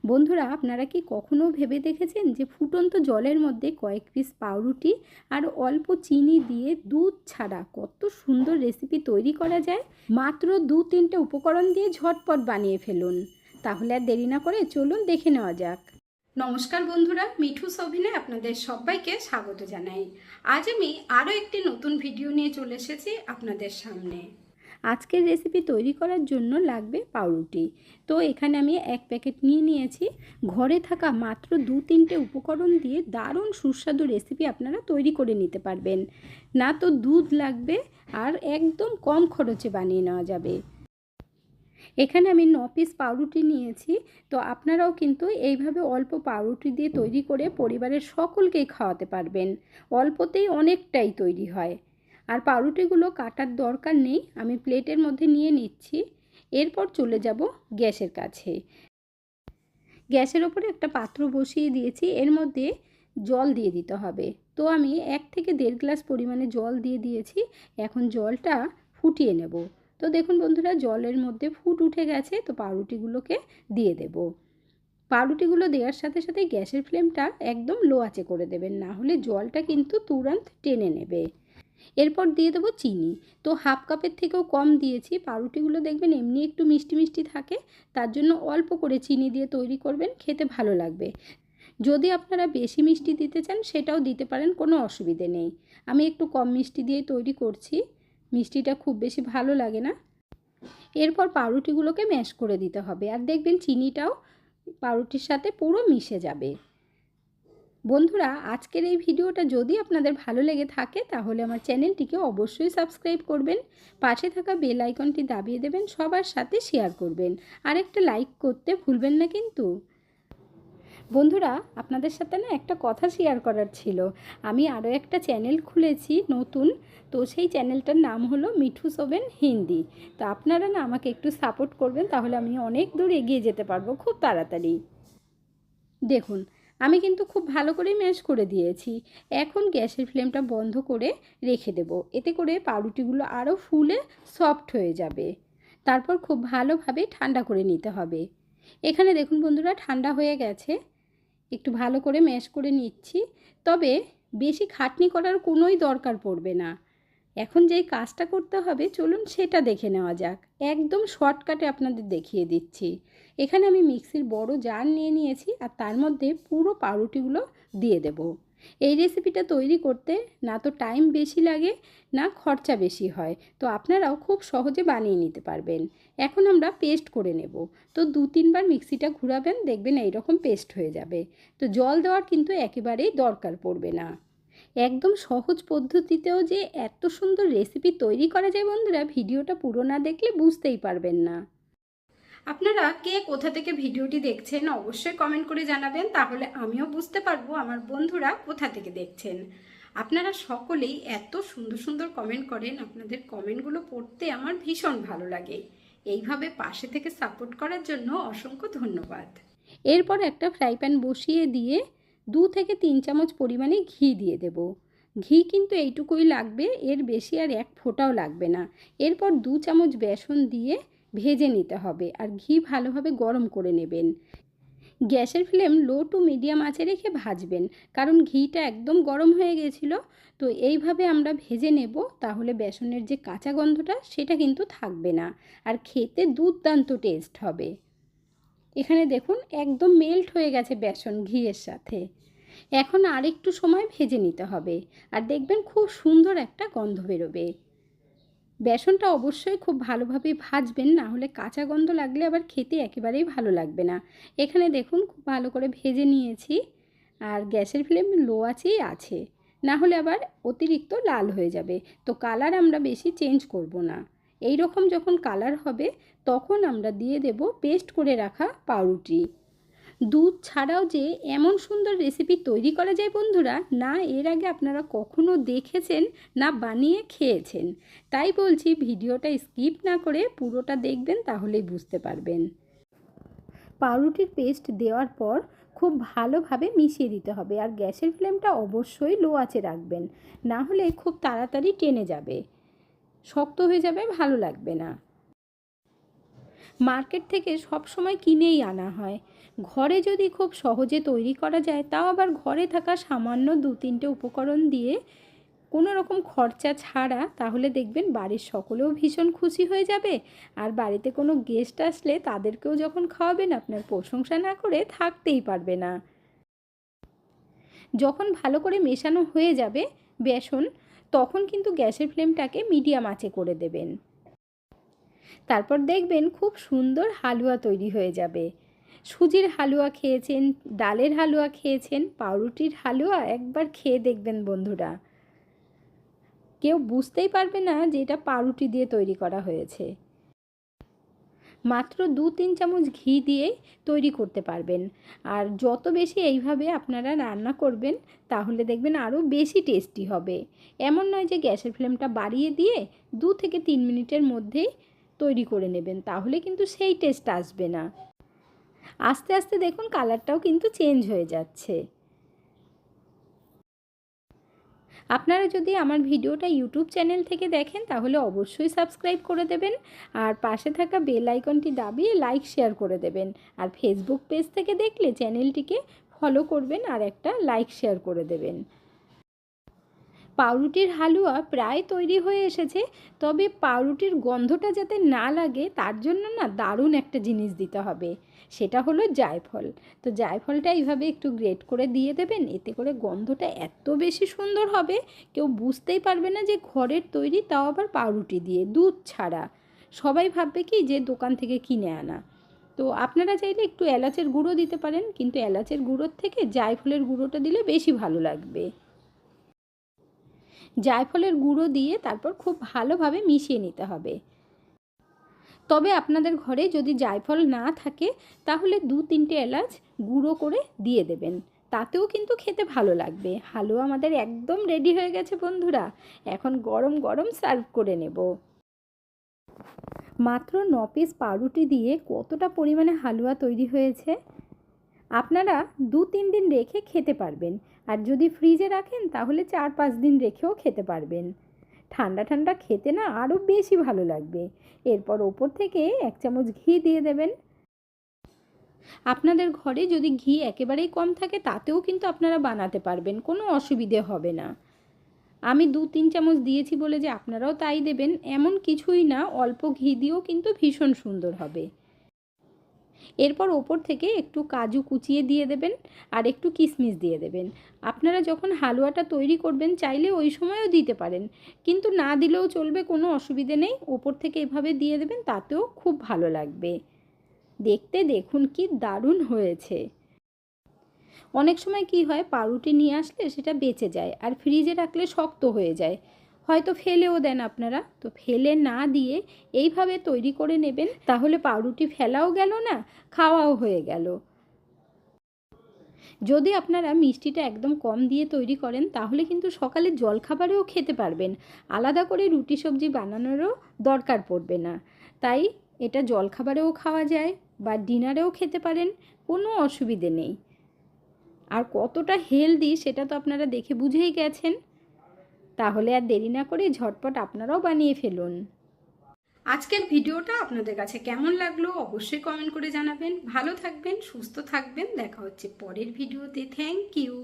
বন্ধুরা, আপনারা কি কখনো ভেবে দেখেছেন যে ফুটন্ত জলের মধ্যে কয়েক পিস পাউরুটি আর অল্প চিনি দিয়ে দুধ ছাড়া কত সুন্দর রেসিপি তৈরি করা যায়? মাত্র 2-3টে উপকরণ দিয়ে ঝটপট বানিয়ে ফেলুন। তাহলে আর দেরি না করে চলুন দেখে নেওয়া যাক। নমস্কার বন্ধুরা, মিঠুস অভিনে আপনাদের সবাইকে স্বাগত জানাই। আজ আমি আরও একটি নতুন ভিডিও নিয়ে চলে এসেছি আপনাদের সামনে। আজকের রেসিপি তৈরি করার জন্য লাগবে পাউরুটি। তো এখানে আমি 1 প্যাকেট নিয়ে নিয়েছি। ঘরে থাকা মাত্র 2-3টে উপকরণ দিয়ে দারুণ সুস্বাদু রেসিপি আপনারা তৈরি করে নিতে পারবেন। না তো দুধ লাগবে আর একদম কম খরচে বানিয়ে নেওয়া যাবে। এখানে আমি 9 পিস পাউরুটি নিয়েছি। তো আপনারাও কিন্তু এইভাবে অল্প পাউরুটি দিয়ে তৈরি করে পরিবারের সকলকেই খাওয়াতে পারবেন। অল্পতেই অনেকটাই তৈরি হয়। আর পাউরুটিগুলো কাটার দরকার নেই, আমি প্লেটের মধ্যে নিয়ে নিচ্ছি। এরপর চলে যাব গ্যাসের কাছে। গ্যাসের ওপরে একটা পাত্র বসিয়ে দিয়েছি, এর মধ্যে জল দিয়ে দিতে হবে। তো আমি 1 থেকে 1.5 গ্লাস পরিমাণে জল দিয়ে দিয়েছি। এখন জলটা ফুটিয়ে নেব। তো দেখুন বন্ধুরা, জলের মধ্যে ফুট উঠে গেছে। তো পাউরুটিগুলোকে দিয়ে দেব। পাউরুটিগুলো দেওয়ার সাথে সাথে গ্যাসের ফ্লেমটা একদম লো আঁচে করে দেবেন, না হলে জলটা কিন্তু তুরন্ত টেনে নেবে। এরপর দিয়ে দেবো চিনি। তো হাফ কাপের থেকেও কম দিয়েছি। পাউরুটিগুলো দেখবেন এমনি একটু মিষ্টি মিষ্টি থাকে, তার জন্য অল্প করে চিনি দিয়ে তৈরি করবেন, খেতে ভালো লাগবে। যদি আপনারা বেশি মিষ্টি দিতে চান সেটাও দিতে পারেন, কোনো অসুবিধে নেই। আমি একটু কম মিষ্টি দিয়ে তৈরি করছি, মিষ্টিটা খুব বেশি ভালো লাগে না। এরপর পাউরুটিগুলোকে ম্যাশ করে দিতে হবে, আর দেখবেন চিনিটাও পাউরুটির সাথে পুরো মিশে যাবে। বন্ধুরা, আজকের এই ভিডিওটা যদি আপনাদের ভালো লেগে থাকে তাহলে আমার চ্যানেলটিকে অবশ্যই সাবস্ক্রাইব করবেন, পাশে থাকা বেল আইকনটি দাবিয়ে দেবেন, সবার সাথে শেয়ার করবেন, আর একটা লাইক করতে ভুলবেন না কিন্তু। বন্ধুরা, আপনাদের সাথে না একটা কথা শেয়ার করার ছিল। আমি আরও একটা চ্যানেল খুলেছি নতুন। তো সেই চ্যানেলটার নাম হলো মিঠুস ওভেন হিন্দি। তো আপনারা না আমাকে একটু সাপোর্ট করবেন, তাহলে আমি অনেক দূর এগিয়ে যেতে পারবো খুব তাড়াতাড়ি। দেখুন, আমি কিন্তু খুব ভালো করে ম্যাশ করে দিয়েছি। এখন গ্যাসের ফ্লেমটা বন্ধ করে রেখে দেব, এতে করে পাউরুটিগুলো আরও ফুলে সফট হয়ে যাবে। তারপর খুব ভালোভাবে ঠান্ডা করে নিতে হবে। এখানে দেখুন বন্ধুরা, ঠান্ডা হয়ে গেছে। একটু ভালো করে ম্যাশ করে নিচ্ছি। তবে বেশি খাটনি করার কোনোই দরকার পড়বে না। এখন যেই কাজটা করতে হবে চলুন সেটা দেখে নেওয়া যাক। একদম শর্টকাটে আপনাদের দেখিয়ে দিচ্ছি। এখানে আমি মিক্সির বড় জার নিয়ে নিয়েছি, আর তার মধ্যে পুরো পাউরুটিগুলো দিয়ে দেব। এই রেসিপিটা তৈরি করতে না তো টাইম বেশি লাগে, না খরচা বেশি হয়। তো আপনারাও খুব সহজে বানিয়ে নিতে পারবেন। এখন আমরা পেস্ট করে নেব। তো 2-3 বার মিক্সিটা ঘোরাবেন, দেখবেন এইরকম পেস্ট হয়ে যাবে। তো জল দেওয়ার কিন্তু একেবারেই দরকার পড়বে না। একদম সহজ পদ্ধতিতেও যে এত সুন্দর রেসিপি তৈরি করা যায় বন্ধুরা, ভিডিওটা পুরো না দেখলে বুঝতেই পারবেন না। আপনারা কে কোথা থেকে ভিডিওটি দেখছেন অবশ্যই কমেন্ট করে জানাবেন, তাহলে আমিও বুঝতে পারবো আমার বন্ধুরা কোথা থেকে দেখছেন। আপনারা সকলেই এত সুন্দর সুন্দর কমেন্ট করেন, আপনাদের কমেন্টগুলো পড়তে আমার ভীষণ ভালো লাগে। এইভাবে পাশে থেকে সাপোর্ট করার জন্য অসংখ্য ধন্যবাদ। এরপর একটা ফ্রাই প্যান বসিয়ে দিয়ে 2 থেকে 3 চামচ পরিমাণে ঘি দিয়ে দেব। ঘি কিন্তু এইটুকুই লাগবে, এর বেশি আর 1 ফোঁটাও লাগবে না। এরপর 2 চামচ বেসন দিয়ে ভেজে নিতে হবে, আর ঘি ভালোভাবে গরম করে নেবেন। গ্যাসের ফ্লেম লো টু মিডিয়াম আঁচে রেখে ভাজবেন, কারণ ঘিটা একদম গরম হয়ে গেছিল। তো এইভাবে আমরা ভেজে নেব, তাহলে বেসনের যে কাঁচা গন্ধটা সেটা কিন্তু থাকবে না, আর খেতে দুর্দান্ত টেস্ট হবে। এখানে দেখুন একদম মেল্ট হয়ে গেছে বেসন ঘিয়ের সাথে। এখন আর একটু সময় ভেজে নিতে হবে, আর দেখবেন খুব সুন্দর একটা গন্ধ বেরোবে। বেসনটা অবশ্যই খুব ভালোভাবে ভাজবেন, না হলে কাঁচা গন্ধ লাগলে আবার খেতে একেবারেই ভালো লাগবে না। এখানে দেখুন খুব ভালো করে ভেজে নিয়েছি, আর গ্যাসের ফ্লেম লো আছেই আছে, না হলে আবার অতিরিক্ত লাল হয়ে যাবে। তো কালার আমরা বেশি চেঞ্জ করব না। এই রকম যখন কালার হবে তখন আমরা দিয়ে দেব পেস্ট করে রাখা পাউরুটি। দুধ ছাড়াও যে এমন সুন্দর রেসিপি তৈরি করা যায় বন্ধুরা, না এর আগে আপনারা কখনো দেখেছেন, না বানিয়ে খেয়েছেন। তাই বলছি ভিডিওটা স্কিপ না করে পুরোটা দেখবেন, তাহলেই বুঝতে পারবেন। পাউরুটির পেস্ট দেওয়ার পর খুব ভালোভাবে মিশিয়ে দিতে হবে, আর গ্যাসের ফ্লেমটা অবশ্যই লো আঁচে রাখবেন, না হলে খুব তাড়াতাড়ি টেনে যাবে, শক্ত হয়ে যাবে, ভালো লাগবে না। মার্কেট থেকে সব সময় কিনেই আনা হয়, ঘরে যদি খুব সহজে তৈরি করা যায়, তাও আবার ঘরে থাকা সামান্য 2-3টে উপকরণ দিয়ে কোনো রকম খরচা ছাড়া, তাহলে দেখবেন বাড়ির সকলেও ভীষণ খুশি হয়ে যাবে। আর বাড়িতে কোনো গেস্ট আসলে তাদেরকেও যখন খাওয়াবেন, আপনার প্রশংসা না করে থাকতেই পারবে না। যখন ভালো করে মেশানো হয়ে যাবে বেসন, তখন কিন্তু গ্যাসের ফ্লেমটাকে মিডিয়াম আঁচে করে দেবেন। তারপর দেখবেন খুব সুন্দর হালুয়া তৈরি হয়ে যাবে। সুজির হালুয়া খেয়েছেন, ডালের হালুয়া খেয়েছেন, পাউরুটির হালুয়া একবার খেয়ে দেখবেন বন্ধুরা। কেউ বুঝতেই পারবে না যে এটা পাউরুটি দিয়ে তৈরি করা হয়েছে। মাত্র 2-3 চামচ ঘি দিয়ে তৈরি করতে পারবেন। আর যত বেশি এইভাবে আপনারা রান্না করবেন, তাহলে দেখবেন আরও বেশি টেস্টি হবে। এমন নয় যে গ্যাসের ফ্লেমটা বাড়িয়ে দিয়ে 2 থেকে 3 মিনিটের মধ্যেই তৈরি করে নেবেন, তাহলে কিন্তু সেই টেস্ট আসবে না। আস্তে আস্তে দেখুন কালারটাও কিন্তু চেঞ্জ হয়ে যাচ্ছে। আপনারা যদি আমার ভিডিওটা ইউটিউব চ্যানেল থেকে দেখেন, তাহলে অবশ্যই সাবস্ক্রাইব করে দেবেন, আর পাশে থাকা বেল আইকনটি দাবিয়ে লাইক শেয়ার করে দেবেন। আর ফেসবুক পেজ থেকে দেখলে চ্যানেলটিকে ফলো করবেন আর একটা লাইক শেয়ার করে দেবেন। পাউরুটির হালুয়া প্রায় তৈরি হয়ে এসেছে, তবে পাউরুটির গন্ধটা যাতে না লাগে তার জন্য না দারুণ একটা জিনিস দিতে হবে, সেটা হলো জায়ফল। তো জায়ফলটা এইভাবে একটু গ্রেট করে দিয়ে দেবেন, এতে করে গন্ধটা এত বেশি সুন্দর হবে, কেউ বুঝতেই পারবে না যে ঘরের তৈরি, তাও আবার পাউরুটি দিয়ে, দুধ ছাড়া। সবাই ভাববে কি যে দোকান থেকে কিনে আনা। তো আপনারা চাইলে একটু এলাচের গুঁড়ো দিতে পারেন, কিন্তু এলাচের গুঁড়োর থেকে জায়ফলের গুঁড়োটা দিলে বেশি ভালো লাগবে। জায়ফলের গুঁড়ো দিয়ে তারপর খুব ভালোভাবে মিশিয়ে নিতে হবে। তবে আপনাদের ঘরে যদি জায়ফল না থাকে, তাহলে 2-3টে এলাচ গুঁড়ো করে দিয়ে দেবেন, তাতেও কিন্তু খেতে ভালো লাগবে। হালুয়া আমাদের একদম রেডি হয়ে গেছে বন্ধুরা। এখন গরম গরম সার্ভ করে নেব। মাত্র 9 পিস পাউরুটি দিয়ে কতটা পরিমাণে হালুয়া তৈরি হয়েছে। আপনারা 2-3 দিন রেখে খেতে পারবেন, আর যদি ফ্রিজে রাখেন তাহলে 4-5 দিন রেখেও খেতে পারবেন। ঠান্ডা ঠান্ডা খেতে না আরও বেশি ভালো লাগবে। এরপর ওপর থেকে 1 চামচ ঘি দিয়ে দেবেন। আপনাদের ঘরে যদি ঘি একেবারেই কম থাকে, তাতেও কিন্তু আপনারা বানাতে পারবেন, কোনো অসুবিধে হবে না। আমি 2-3 চামচ দিয়েছি বলে যে আপনারাও তাই দেবেন এমন কিছুই না, অল্প ঘি দিয়েও কিন্তু ভীষণ সুন্দর হবে। এরপর ওপর থেকে একটু কাজু কুচিয়ে দিয়ে দেবেন, আর একটু কিশমিশ দিয়ে দেবেন। আপনারা যখন হালুয়াটা তৈরি করবেন চাইলে ওই সময়ও দিতে পারেন, কিন্তু না দিলেও চলবে, কোনো অসুবিধে নেই। ওপর থেকে এভাবে দিয়ে দেবেন, তাতেও খুব ভালো লাগবে। দেখতে দেখুন কি দারুণ হয়েছে। অনেক সময় কি হয়, পাউরুটি নিয়ে আসলে সেটা বেঁচে যায়, আর ফ্রিজে রাখলে শক্ত হয়ে যায়, হয়তো ফেলেও দেন আপনারা। তো ফেলে না দিয়ে এইভাবে তৈরি করে নেবেন, তাহলে পাউরুটি ফেলাও গেল না, খাওয়াও হয়ে গেল। যদি আপনারা মিষ্টিটা একদম কম দিয়ে তৈরি করেন, তাহলে কিন্তু সকালে জলখাবারেও খেতে পারবেন, আলাদা করে রুটি সবজি বানানোরও দরকার পড়বে না। তাই এটা জলখাবারেও খাওয়া যায় বা ডিনারেও খেতে পারেন, কোনো অসুবিধে নেই। আর কতটা হেলদি সেটা তো আপনারা দেখে বুঝেই গেছেন। তাহলে আর দেরি না করে ঝটপট আপনারাও বানিয়ে ফেলুন। আজকের ভিডিওটা আপনাদের কাছে কেমন লাগলো অবশ্যই কমেন্ট করে জানাবেন। ভালো থাকবেন, সুস্থ থাকবেন, দেখা হচ্ছে পরের ভিডিওতে। Thank you.